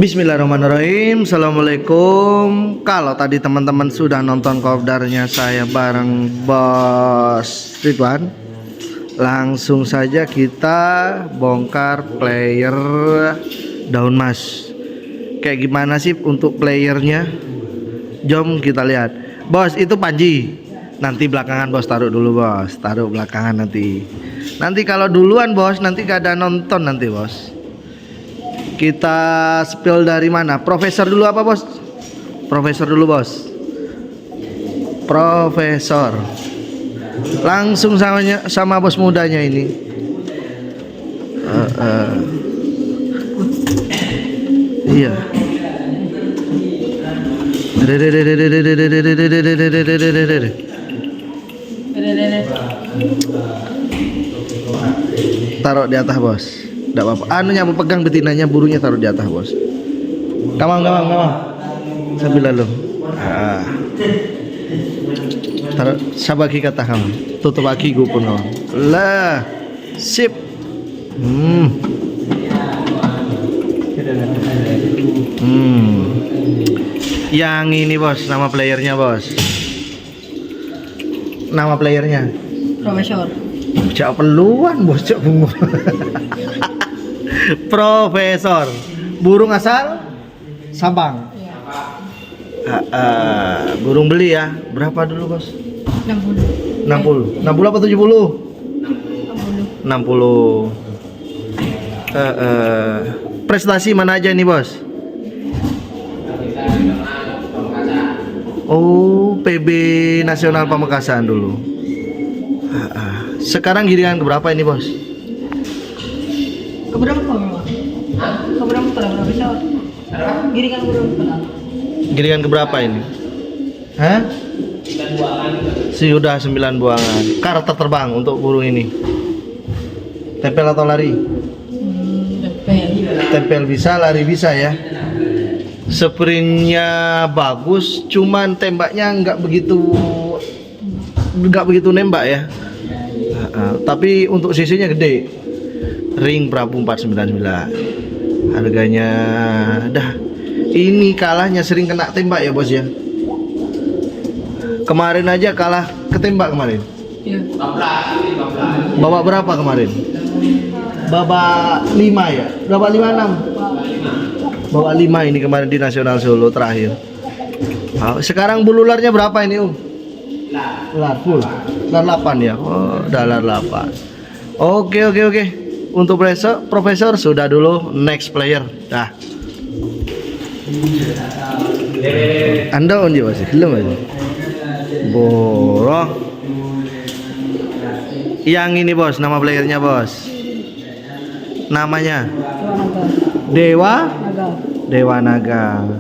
Bismillahirrahmanirrahim. Assalamualaikum. Kalau tadi teman-teman sudah nonton kopdarnya saya bareng Bos Ridwan, langsung saja kita bongkar player daun mas. Kayak gimana sih untuk playernya? Jom kita lihat. Bos, itu Panji. Nanti belakangan bos, taruh dulu bos. Taruh belakangan nanti. Nanti kalau duluan bos, nanti gak ada nonton nanti bos. Kita spill dari mana? Profesor dulu apa bos? Profesor dulu bos. Profesor. Langsung sama bos mudanya ini. Iya. Taruh di atas bos. Tidak apa-apa. Anunya mau pegang betinanya, burunya taruh di atas bos. Kamang. Sambil lalu. Taruh sabaki kata kamu. Tutup aki gue pun kamu. Lah, sip. Yang ini bos, nama playernya bos. Nama playernya. Profesor. Cak peluan bos, cak bungu. Profesor. Burung asal Sabang. Burung beli ya. Berapa dulu bos? 60. 60 apa 70? 60. Prestasi mana aja nih bos? Oh, PB Nasional Pamekasan dulu. Sekarang giringan keberapa ini bos? Keberapa memang? Keberapa Profesor? Giringan keberapa? Giringan keberapa ini? Hah? Sudah 9 buangan. Karakter terbang untuk burung ini. Tempel atau lari? Tempel bisa, lari bisa ya. Sprintnya bagus, cuman tembaknya nggak begitu nembak ya. Tapi untuk sisinya gede. Ring Prabu 499. Harganya dah. Ini kalahnya sering kena tembak ya bos ya. Kemarin aja kalah ketembak kemarin. Iya. Bawa berapa kemarin? Bawa 5 ya? Berapa 56? Bawa 5 ini kemarin di Nasional Solo terakhir. Sekarang bulularnya berapa ini Lar full. Lar 8 ya. Oh, udah lar 8. Oke. Untuk profesor sudah dulu, next player. Dah. Anda on masih belum aja. Boroh. Yang ini bos, nama playernya bos. Namanya Dewa Naga.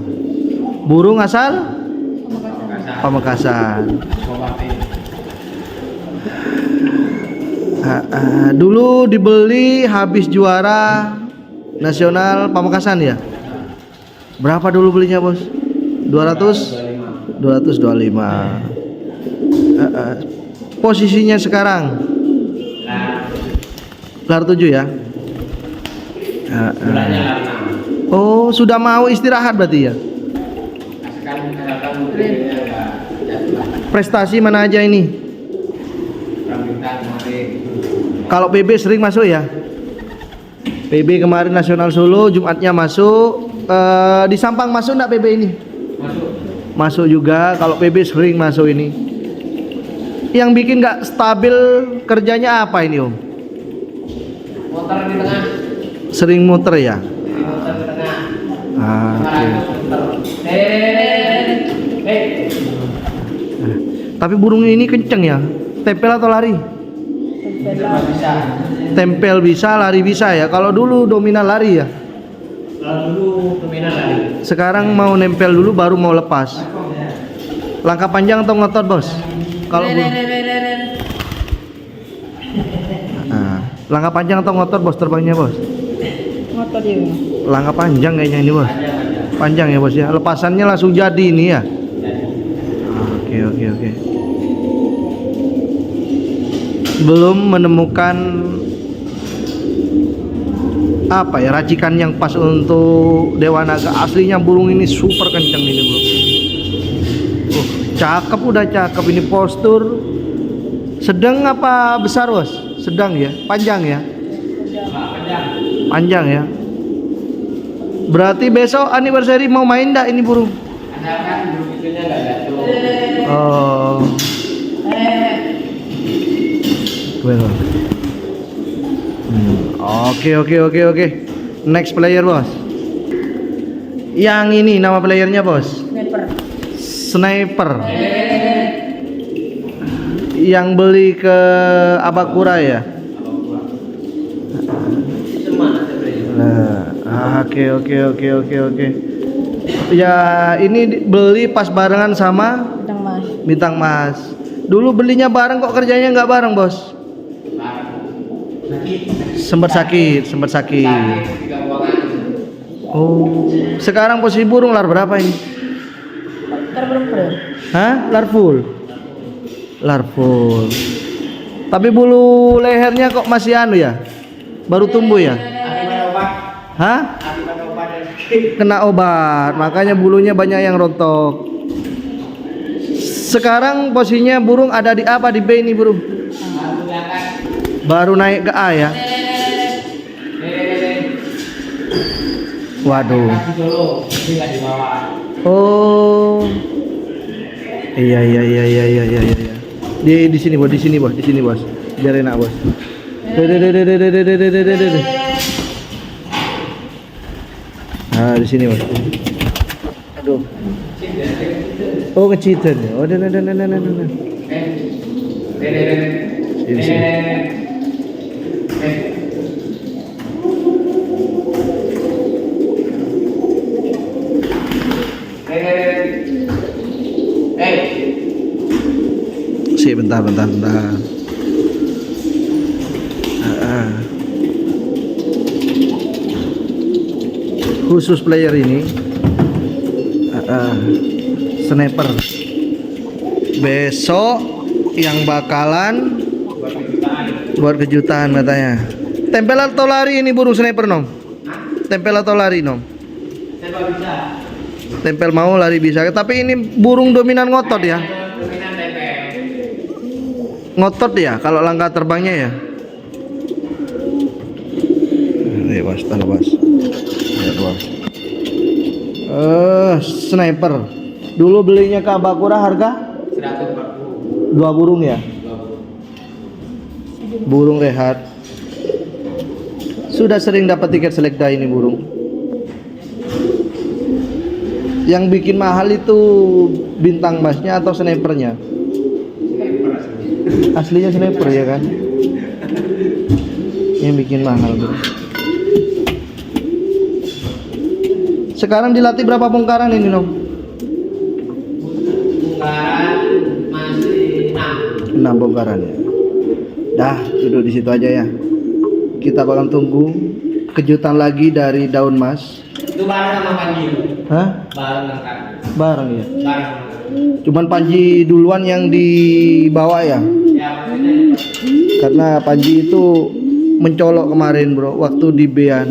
Burung asal Pamekasan. Dulu dibeli habis juara nasional Pamekasan ya. Berapa dulu belinya bos? 225. Posisinya sekarang lar 7 ya. Oh, sudah mau istirahat berarti ya. Prestasi mana aja ini? Kalau PB sering masuk ya. PB kemarin Nasional Solo Jumatnya masuk. Di Sampang masuk enggak PB ini? Masuk juga. Kalau PB sering masuk ini. Yang bikin nggak stabil kerjanya apa ini om? Motor di tengah. Sering muter ya? Motor di tengah. Tapi burung ini kenceng ya? Tempel atau lari? Tempel bisa, lari bisa ya. Kalau dulu dominan lari ya. Sekarang mau nempel dulu baru mau lepas. Langkah panjang atau ngotot bos? Kalau langkah panjang atau ngotot bos terbangnya bos? Ngotot ya. Langkah panjang kayaknya ini bos. Panjang ya bos ya. Lepasannya langsung jadi ini ya. Oke. Belum menemukan apa ya, racikan yang pas untuk Dewa Naga. Aslinya burung ini super kenceng ini bro. Cakep, udah cakep. Ini postur sedang apa besar bos? Sedang ya, panjang ya, panjang ya. Berarti besok anniversary mau main ndak ini burung? Ada kan burung itunya nggak ada tuh. Oh. Well. Oke. Next player bos. Yang ini nama playernya bos. Sniper. Sniper. Yang beli ke Abakura ya. Nah, oke. Ya ini beli pas barengan sama Bintang Mas. Bintang Mas. Dulu belinya bareng kok kerjanya nggak bareng bos. Sempat sakit. Oh, sekarang posisi burung lar berapa ini? Ntar belum full. Hah? Lar full. Tapi bulu lehernya kok masih anu ya? Baru tumbuh ya? Hah? Kena obat, makanya bulunya banyak yang rontok. Sekarang posisinya burung ada di apa? Di B ini burung? Baru naik ke A ya? Waduh. Oh. Iya. Di sini bos. Biar enak bos. Nah, di sini bos. Aduh. Oh, kecitan ya. Oh, nah. Di sini. Bentar. Khusus player ini sniper. Besok yang bakalan buat kejutan katanya. Tempel atau lari ini burung sniper nom? Tempel atau lari nom? Tempel mau, lari bisa. Tapi ini burung dominan ngotot ya. Ngotot ya kalau langkah terbangnya ya. Ini bos, taruh bos. Lihat bos. Sniper. Dulu belinya ke Abakura harga 140. 2 burung ya. Burung rehat. Sudah sering dapat tiket selekta ini burung. Yang bikin mahal itu bintang masnya atau snipernya? Aslinya sniper ya kan? Yang bikin mahal bro. Sekarang dilatih berapa bongkaran ini nom? Bongkaran masih 6 bongkaran ya. Dah, duduk di situ aja ya. Kita bakal tunggu kejutan lagi dari daun mas. itu bareng sama Panji. Hah? Bareng kan? Bareng ya. Bareng. Cuman Panji duluan yang dibawa ya. Ya maksudnya Karena Panji itu mencolok kemarin bro, waktu di Bean.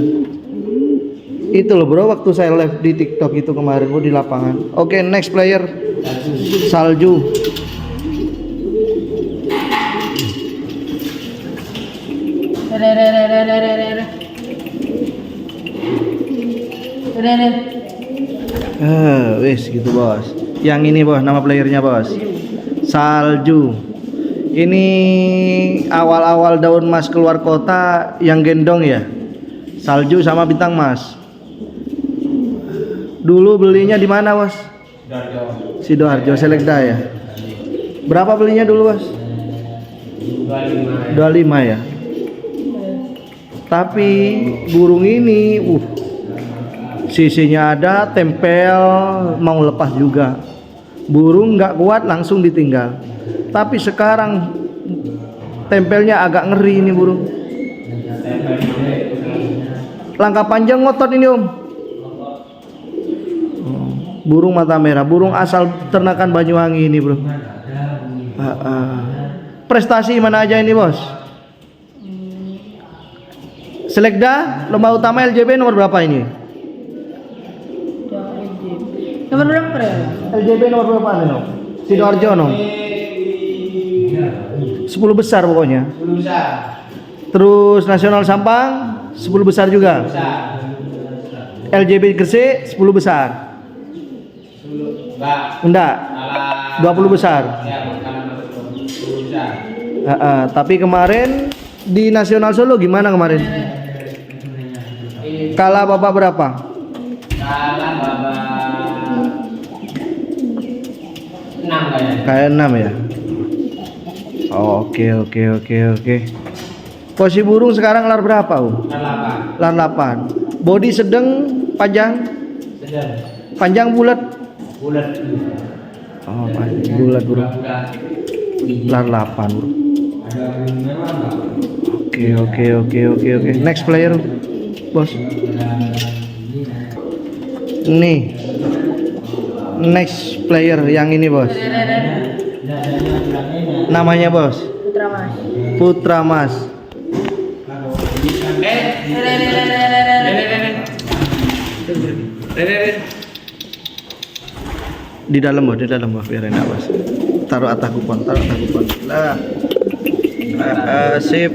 Itu loh bro, waktu saya live di TikTok itu kemarin bro, di lapangan. Oke, next player. Salju. Wis gitu bos. Yang ini bos, nama playernya bos. Salju. Ini awal-awal daun mas keluar kota yang gendong ya. Salju sama bintang mas. Dulu belinya di mana bos? Sidoarjo Selekda ya. Berapa belinya dulu bos? 25 ya. Tapi burung ini sisinya ada, tempel, mau lepas juga. Burung nggak kuat langsung ditinggal. Tapi sekarang tempelnya agak ngeri ini burung. Langkah panjang ngotot ini om. Burung mata merah, burung asal ternakan Banyuwangi ini bro. Prestasi mana aja ini bos? Selekda lomba utama LJB nomor berapa ini? Nomor berapa ya? LJB nomor berapa nih, no? Sidoarjo, no? 10 besar pokoknya. 10 besar. Terus nasional Sampang 10 besar juga. Besar. LJB Gresik 10 besar. 10. Enggak. Enggak. Kalah 20 besar. Ya, kalah 10 besar. Tapi kemarin di nasional Solo gimana kemarin? Kalah babak berapa? Kalah babak 6 kayaknya. Kayak 6 ya. Oke. Posisi burung sekarang lar berapa, Kalah 8. Lar 8. Body sedang, panjang? Sedang. Panjang bulat. Bulat. Oh, panjang bulat bro. Bulat. Lar 8 bro. Ada merah enggak? Oke. Next player, bos. Nih. Next player yang ini, bos. Namanya, bos? Putra Mas. Putra Mas. Di dalam, bos, biar enak, bos. Taruh atas kupon. Lah. Sip.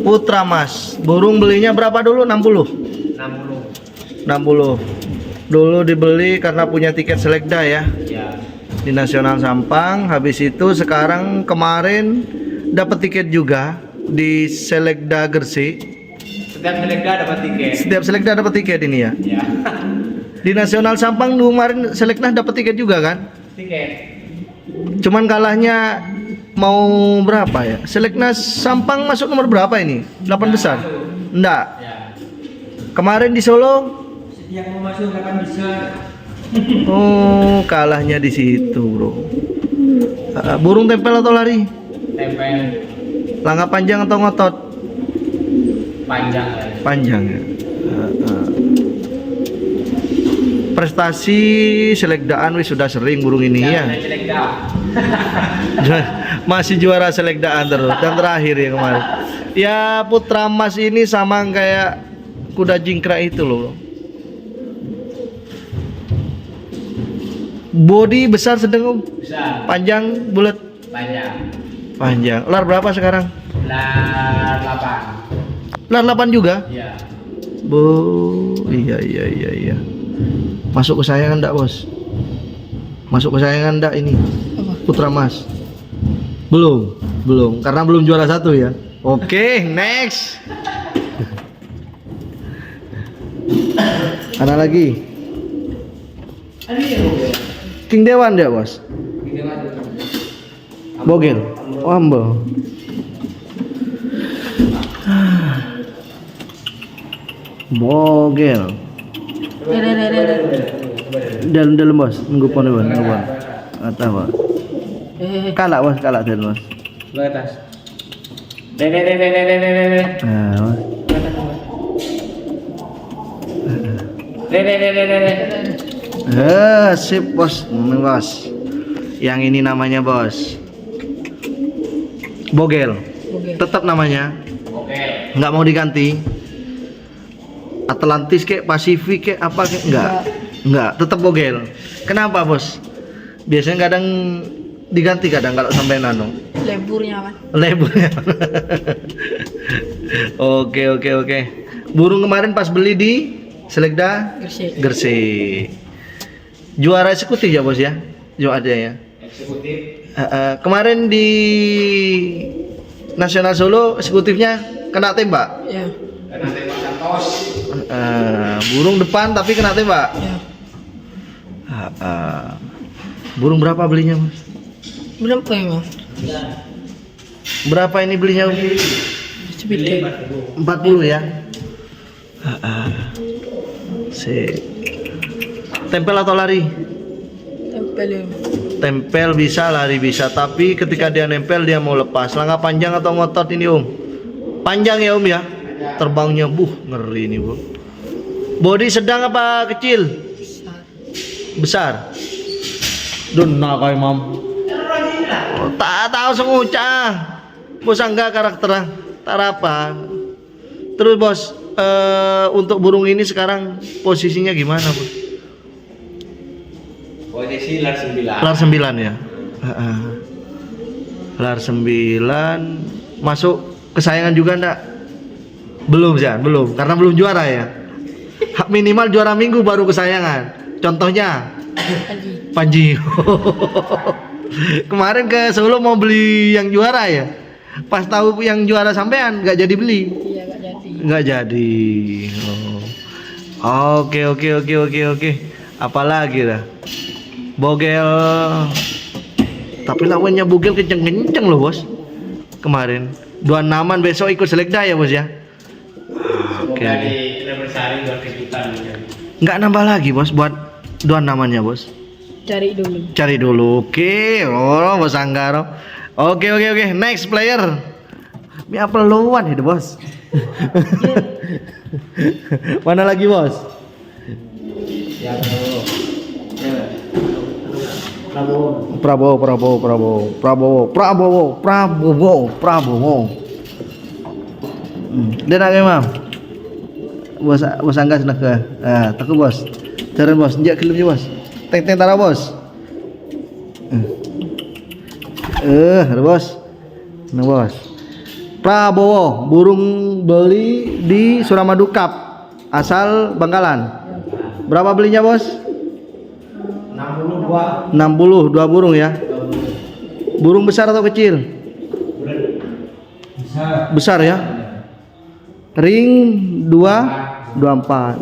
Putra Mas. Burung belinya berapa dulu? 60. 60. Dulu dibeli karena punya tiket selekda ya. Ya. Di Nasional Sampang. Habis itu sekarang kemarin dapat tiket juga di Selekda Gresik. Setiap selekda dapat tiket. Setiap selekda dapat tiket ini ya. Ya. Di Nasional Sampang kemarin selekda dapat tiket juga kan? Tiket. Cuman kalahnya mau berapa ya? Selekda Sampang masuk nomor berapa ini? 8 besar? Enggak. Ya. Kemarin di Solo Yang mau masuk 8 besar. oh, kalahnya di situ, bro. Burung tempel atau lari? Tempel Langkah panjang atau ngotot? panjang ya. Panjang ya. Prestasi selekdaan wis sudah sering burung ini ya. Selekda. Masih juara selekdaan terus dan terakhir ya kemarin. Ya Putra Mas ini sama kayak kuda jingkrak itu loh. Body besar sedang, Besar. panjang bulat. Panjang. Panjang. Lar berapa sekarang? Lar 8. Lar 8 juga? Iya. Bu, iya. Masuk kesayangan enggak, bos? Masuk kesayangan enggak ini? Putra Mas. Belum, karena belum juara 1 ya. Oke, next. Ada lagi? King Dewan dia, bos. Bogel. Oh, ambo. Bogel. Dalam bos, nunggu pon bos, nunggu pon. Atau apa? Kalah bos, kalah dan bos. Ke atas. Nah, bos. Sip bos, bos. Yang ini namanya bos. Bogel. Tetap namanya. Oke. Nggak mau diganti. Atlantis kek, Pasifik kek, apa kek? Enggak, tetap Bogel. Kenapa bos? Biasanya kadang diganti kadang kalau sampai nano. Leburnya kan. Labelnya. Oke. Burung kemarin pas beli di Selekda Gresik. Juara eksekutif ya bos ya? Ada ya. Eksekutif. Kemarin di Nasional Solo eksekutifnya kena tembak. Ya. Karena tembak Santos. Burung depan tapi kena tembak. Ya. Burung berapa belinya mas? Berapa emang? Berapa ini belinya? Sebidang. 40 ya. Tempel atau lari? Tempel ya. Tempel bisa, lari bisa, tapi ketika dia nempel dia mau lepas. Langkah panjang atau ngotot ini om? Panjang ya om ya? Terbangnya ngeri ini bu. Body sedang apa kecil? Besar. Dona kau mam. Oh, tak tahu sengucah. Bos Angga karakter apa? Terus bos, untuk burung ini sekarang posisinya gimana bos? Posisi lar 9. Lar 9 ya. Lar 9 masuk kesayangan juga ndak? Belum ya, belum karena belum juara ya. Minimal juara minggu baru kesayangan. Contohnya Panji. Kemarin ke Solo mau beli yang juara ya. Pas tahu yang juara sampean nggak jadi beli. Iya, nggak jadi. Nggak jadi. Oh. Oke. Apalagi dah? Bogel. Tapi lawannya Bogel kenceng-kenceng loh bos. Kemarin. Dua naman besok ikut selekda ya bos ya. Oke. Semoga di anniversary 2 kejutan. Nggak nambah lagi bos buat dua namanya bos. Cari dulu. Cari dulu. Oke. Oh bos Anggaro. Oke. Next player. Ini apa luan itu bos? Mana lagi bos? Ya, Prabowo. Dia nak memang. Bos Angga senang ke? Takut bos. Jalan bos, njak kelimnya bos. Teng tara bos. Ada bos. Nah bos. Prabowo, burung beli di Suramadu Cup, asal Bangkalan. Berapa belinya bos? 62. 62 burung ya. Burung besar atau kecil? Besar ya. Ring 224.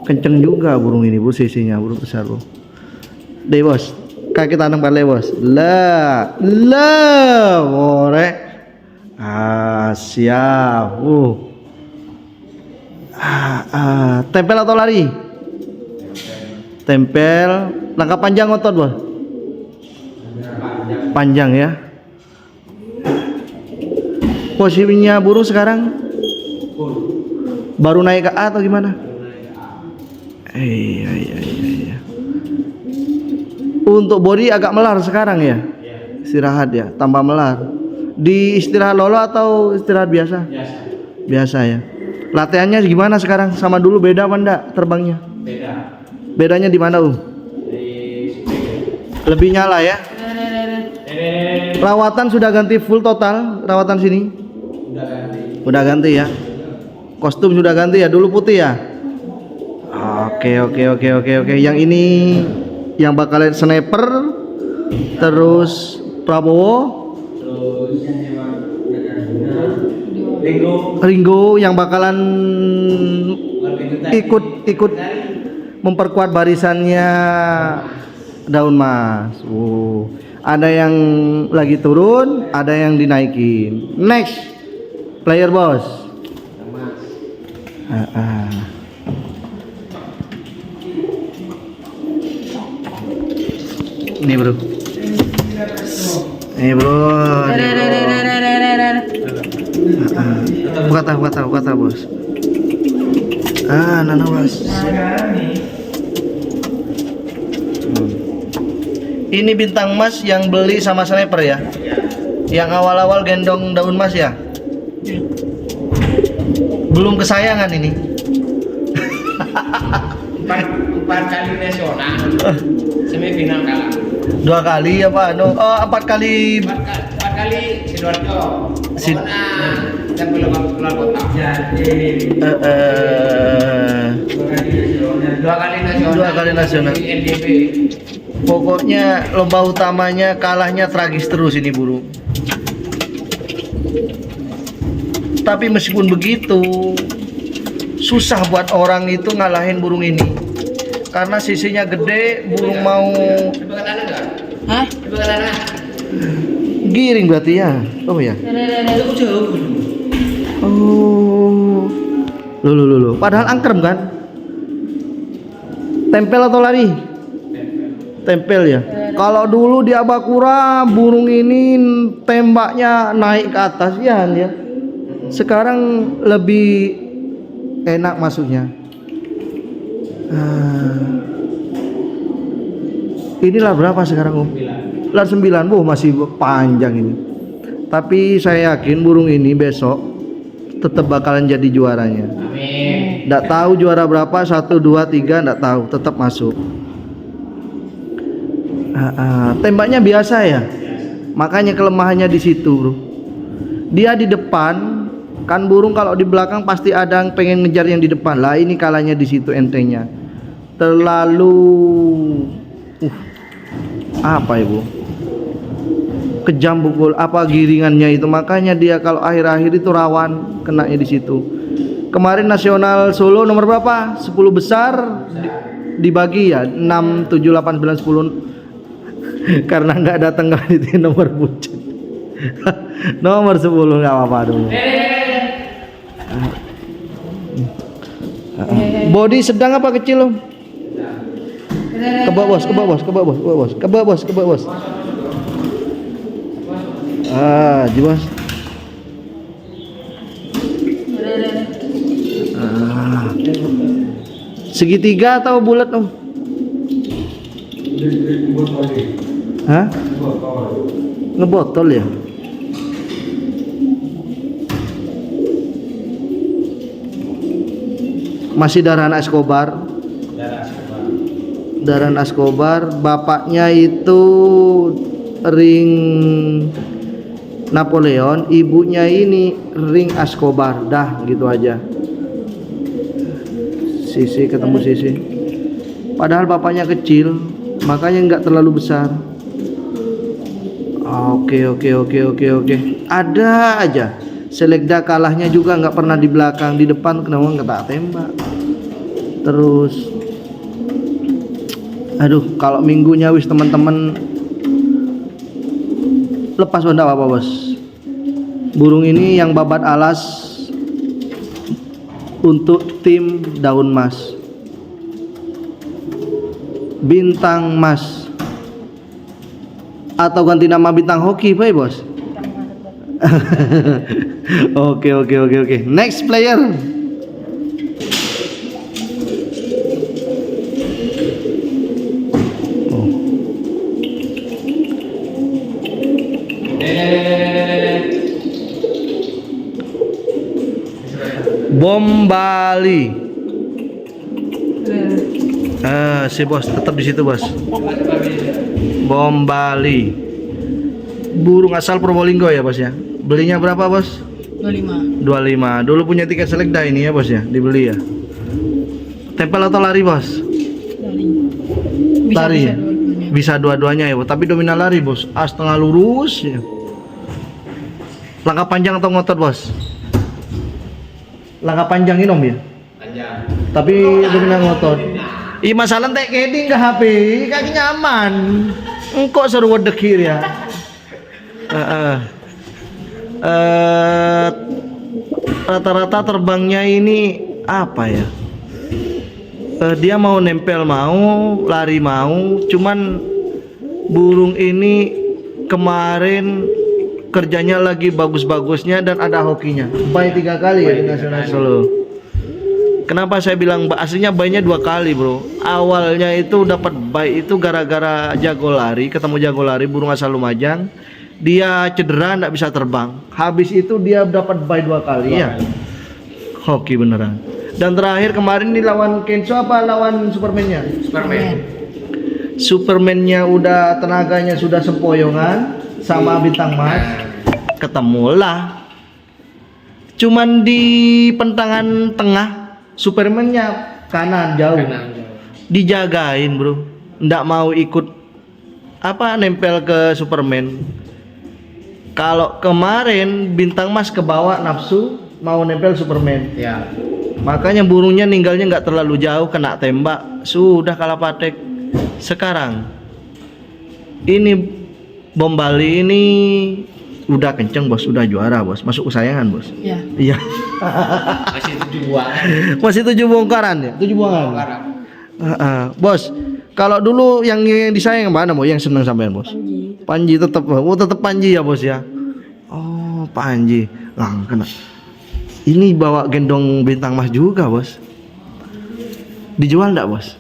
Kenceng juga burung ini, bu, sisinya burung besar bu. Deh bos, kaki tanam balik bos. More. Siap. Tempel atau lari? Tempel. Langkah panjang otot bos. Panjang ya. Posisinya burung sekarang baru naik ke A atau gimana? Iya. Untuk body agak melar sekarang ya. Istirahat ya, tambah melar. Di istirahat lolo atau istirahat biasa? Biasa ya. Latihannya gimana sekarang? Sama dulu beda apa enggak terbangnya? Beda. Bedanya di mana Lebih nyala ya. Rawatan sudah ganti full total rawatan sini? Udah ganti ya. Kostum sudah ganti ya, dulu putih ya. Oke. Yang ini yang bakalan sniper, terus Prabowo, Ringo yang bakalan ikut memperkuat barisannya Daun Mas. Ada yang lagi turun, ada yang dinaikin. Next player bos. Ini bro. Buka tahu bos. Nana bos. Ini bintang mas yang beli sama sniper ya? Yang awal-awal gendong Daun Mas ya? Belum kesayangan ini. Empat kali nasional. Semifinal kalah. 2 kali apa? 4 kali. 4 kali Sidoarjo. Dan belum keluar kota. 2 kali nasional. Di NDB. Pokoknya lomba utamanya kalahnya tragis terus ini burung. Tapi meskipun begitu, susah buat orang itu ngalahin burung ini. Karena sisinya gede, burung mau Hah? giring berarti ya. Oh ya. Loh. Padahal angkrem kan? Tempel atau lari? Tempel ya. Kalau dulu di Abakura burung ini tembaknya naik ke atas ya. Sekarang lebih enak masuknya. Inilah berapa sekarang Om? 9. Masih panjang ini. Tapi saya yakin burung ini besok tetap bakalan jadi juaranya. Amin. Nggak tahu juara berapa, 1, 2, 3 nggak tahu, tetap masuk. Tembaknya biasa ya, makanya kelemahannya di situ, bro. Dia di depan, kan burung kalau di belakang pasti ada yang pengen ngejar yang di depan. Lah ini kalahnya di situ entengnya. Terlalu apa ibu? Kejam pukul apa giringannya itu, makanya dia kalau akhir-akhir itu rawan kenanya di situ. Kemarin nasional Solo nomor berapa? 10 besar dibagi ya 6, 7, 8, 9, 10 karena nggak datang kali itu nomor bucin. Nomor 10 nggak apa-apa dulu. Body sedang apa kecil om? Ke bawah bos, ke bawah bos, ke bawah bos, ke bawah bos, ke bawah bos, ke bawah bos. Jibos. Segitiga atau bulat om? Hah? Ngebotol ya? Masih darah anak Escobar. Darah Escobar. Bapaknya itu ring Napoleon, ibunya ini ring Escobar. Dah gitu aja. Sisi ketemu sisi. Padahal bapaknya kecil, makanya nggak terlalu besar. Oke. Ada aja. Selegda kalahnya juga nggak pernah di belakang, di depan kenapa nggak tak tembak. Terus, aduh, kalau minggunya wis teman-teman lepas benda apa bos. Burung ini yang babat alas untuk tim daun mas, bintang mas, atau ganti nama bintang hoki pak bos. Oke. Next player. Bom Bali. Si bos tetap di situ bos. Bom Bali. Burung asal Probolinggo ya bos ya. Belinya berapa bos? 25. 25. Dulu punya tiket Selegda ini ya bos ya, dibeli ya. Tempel atau lari bos? Lari. Bisa dua-duanya ya bos. Tapi dominan lari bos. Setengah lurus ya. Langkah panjang atau ngotot bos? Langkah panjang ini om ya. Panjang. Tapi dominan ngotot. Ih masalah tek keding ke HP, kaki nyaman. Engkau seru wedekir ya. Rata-rata terbangnya ini apa ya? Dia mau nempel mau, lari mau. Cuman burung ini kemarin kerjanya lagi bagus-bagusnya dan ada hokinya. Bay 3 kali ya di Nasional Solo. Kenapa saya bilang aslinya baynya 2 kali bro. Awalnya itu dapat bay itu gara-gara jago lari, ketemu jago lari burung asal Lumajang. Dia cedera nggak bisa terbang. Habis itu dia dapat bay 2 kali ya. Hoki beneran. Dan terakhir kemarin di lawan Kenzo apa lawan Superman-nya? Superman-nya udah tenaganya sudah sempoyongan sama bintang mas, ketemulah. Cuman di pentangan tengah, Superman-nya kanan jauh. Dijagain bro, ndak mau ikut nempel ke Superman. Kalau kemarin bintang mas ke bawah nafsu mau nempel Superman. Ya. Makanya burungnya ninggalnya nggak terlalu jauh, kena tembak, sudah kalah patek. Sekarang ini Bom Bali ini udah kenceng bos, udah juara bos, masuk kesayangan bos. Ya. Iya. Masih 7 buangan. Masih 7 bongkaran ya, 7 buangan. Bos, kalau dulu yang disayang mana mau, yang seneng sampean bos? Panji tetap, tetap Panji ya bos ya. Oh Panji, kena. Ini bawa gendong bintang mas juga bos. Dijual enggak bos?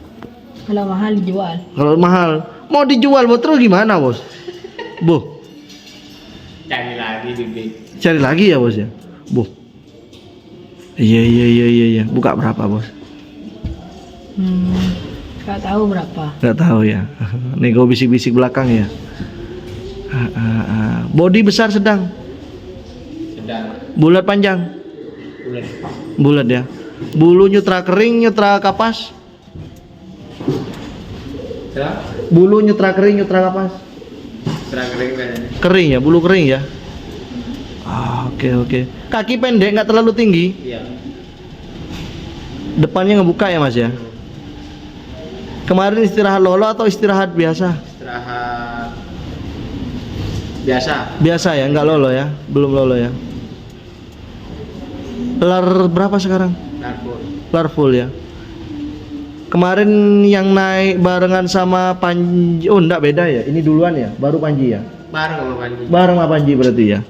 Kalau mahal dijual. Kalau mahal, mau dijual bos terus gimana bos? Bu, Cari lagi bibit. Cari lagi ya bos ya. Bu. Iya. Buka berapa bos? Gak tahu berapa. Nggak tahu ya. Nego bisik-bisik belakang ya. Body besar sedang. Sedang. Bulat panjang. Bulan. Bulat ya. Bulu nyutra kering, nyutra kapas. Sedang. Bulu nyutra kering, nyutra kapas. Sedang kering kayaknya. Kering ya, bulu kering ya. Oke. Kaki pendek, nggak terlalu tinggi. Iya. Depannya ngebuka ya mas ya. Kemarin istirahat lolo atau istirahat biasa? Istirahat biasa. Biasa ya, nggak lolo ya, belum lolo ya. Lar berapa sekarang? Narko. Lar full ya. Kemarin yang naik barengan sama Panji, oh enggak beda ya, ini duluan ya, baru Panji ya. Bareng sama Panji. Bareng sama Panji berarti ya.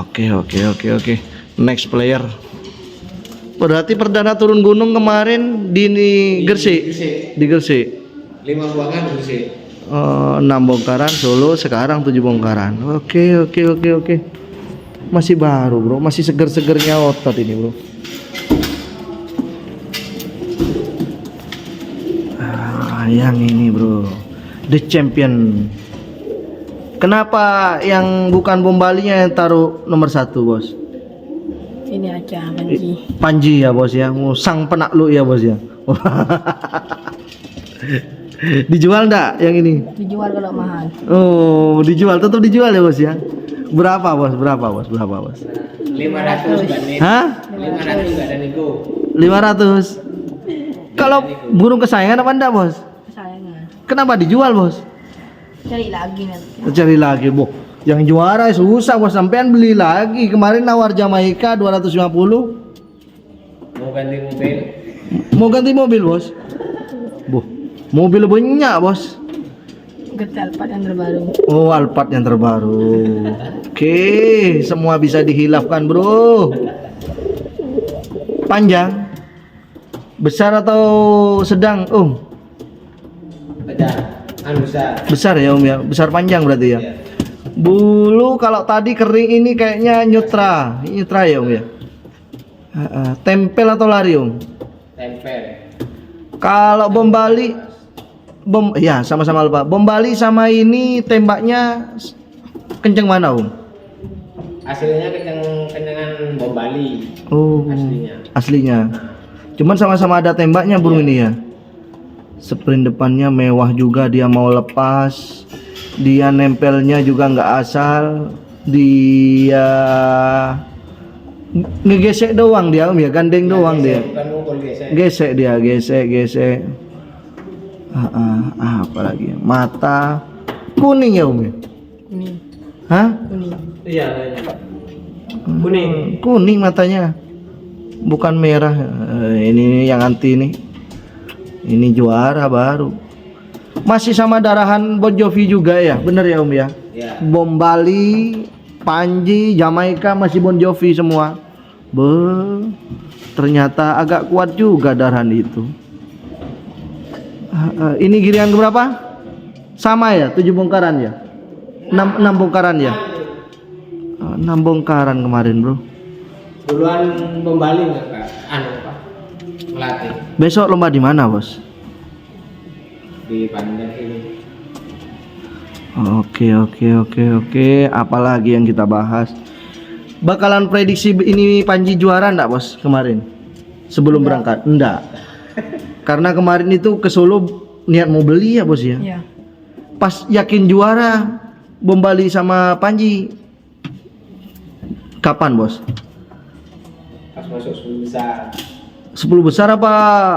Oke. Next player. Berarti perdana turun gunung kemarin di Gresik. Di Gresik. 5 buangan Gresik. 6 bongkaran Solo, sekarang 7 bongkaran. Oke. Masih baru bro, masih seger-segernya otot ini bro. Yang ini bro, the champion. Kenapa yang bukan bom Balinya yang taruh nomor 1 bos? Ini aja Panji. Panji ya bos ya, sang penakluk ya bos ya. Dijual enggak yang ini? Dijual kalau mahal. Oh, dijual, tetap dijual ya bos ya. Berapa bos? 500 enggak nih. Hah? 500 enggak ada nego. 500. Kalau burung kesayangan apa enggak bos? Kesayangan. Kenapa dijual bos? Cari lagi nanti. Cari lagi bu. Yang juara susah bos, sampean beli lagi. Kemarin nawar Jamaika 250. Mau ganti mobil. Mau ganti mobil bos? Bu, mobil banyak bos. Ganti Alphard yang terbaru. Oh, Alphard yang terbaru. Oke, semua bisa dihilafkan bro. Panjang, besar atau sedang om? Besar. Besar ya om ya, besar panjang berarti ya. Bulu kalau tadi kering, ini kayaknya nyutra ya om ya. Tempel atau lari om? Tempel. Kalau bom Bali, ya sama-sama lupa. Bom Bali sama ini tembaknya kenceng mana om? Aslinya kencengan bom Bali. Oh, aslinya. Cuman sama-sama ada tembaknya burung ini ya. Sprint depannya mewah juga, dia mau lepas. Dia nempelnya juga nggak asal. Dia ngegesek doang dia om ya, gandeng doang dia. Bukan mukul gesek. Gesek dia, gesek. Apa lagi? Mata kuning ya om ya? Kuning. Hah? Kuning. Iya, kuning. Kuning matanya, bukan merah. Ini yang anti nih. Ini juara baru. Masih sama darahan Bon Jovi juga ya, bener ya om ya? Iya. Bom Bali, Panji, Jamaika masih Bon Jovi semua. Ternyata agak kuat juga darahan itu. Ini giliran berapa? Sama ya, 7 bongkaran ya? 6 bongkaran ya? 6 bongkaran kemarin bro. Duluan bom Bali enggak Kak? Pak. Melatih Besok lomba di mana bos? di Pandan ini. Oke. Apalagi yang kita bahas? Bakalan prediksi ini Panji juara enggak bos kemarin? Sebelum berangkat? Enggak. Karena kemarin itu ke Solo niat mau beli ya bos ya? Iya. Pas yakin juara bom Bali sama Panji, kapan bos? Pas masuk 10 besar. 10 besar apa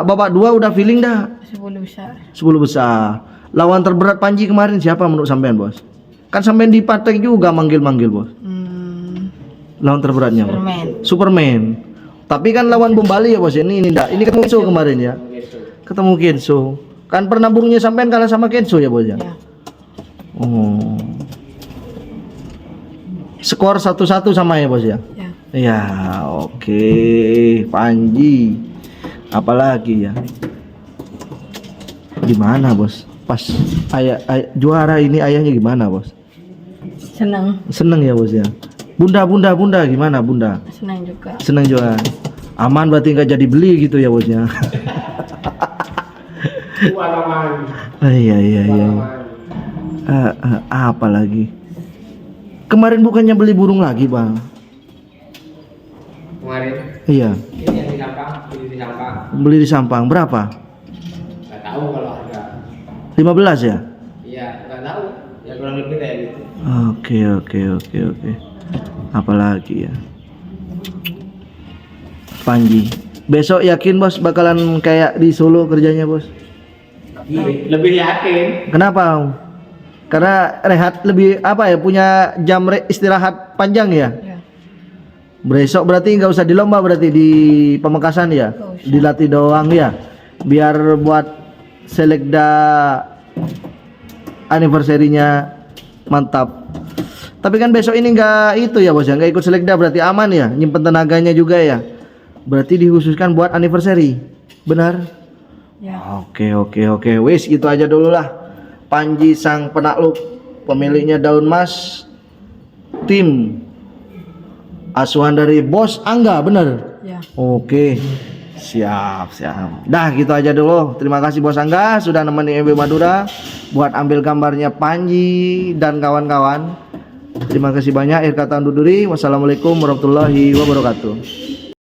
babak 2 udah feeling dah? 10 besar. 10 besar. Lawan terberat Panji kemarin siapa menurut sampean bos? Kan sampean di Patek juga manggil-manggil bos. Lawan terberatnya bos? Superman. Tapi kan lawan bom Bali ya bos. Ini enggak. Ini ketemu Kenzo kemarin ya. Ketemu Kenzo. Kan pernah burungnya sampean kalah sama Kenzo ya bos ya? Ya. Oh. Skor 1-1 sama ya bos ya? Ya. Ya, oke. Panji. Apalagi ya? Gimana bos? Pas ayah juara ini ayahnya gimana bos? Senang. Seneng ya bos ya. Bunda gimana bunda? Senang juga. Seneng juga. Aman berarti nggak jadi beli gitu ya bosnya. Uang aman. Iya. Uang aman. Apa lagi? Kemarin bukannya beli burung lagi bang? Kemarin Iya. ini yang di Sampang, beli di Sampang. Beli di Sampang berapa? Nggak tahu kalau harga. 15 ya? Iya, nggak tahu. Ya kurang lebih kayak gitu. Oke. Apalagi ya? Panji. Besok yakin bos bakalan kayak di Solo kerjanya bos? Lebih yakin. Kenapa? Om? Karena rehat lebih apa ya? Punya jam istirahat panjang ya? Ya. Besok berarti nggak usah di lomba berarti di Pamekasan ya? Nggak usah. Dilatih doang ya? Biar buat selekda anniversary-nya mantap. Tapi kan besok ini nggak itu ya bos ya? Nggak ikut selekda berarti aman ya? Nyimpen tenaganya juga ya? Berarti dikhususkan buat anniversary, benar? Ya. Oke. Wis gitu aja dulu lah. Panji sang penakluk, pemiliknya Daun Mas, tim asuhan dari Bos Angga, bener? Ya. Oke, siap. Dah gitu aja dulu. Terima kasih Bos Angga sudah nemenin MB Madura buat ambil gambarnya Panji dan kawan-kawan. Terima kasih banyak. Akhir kata undur diri. Wassalamualaikum warahmatullahi wabarakatuh.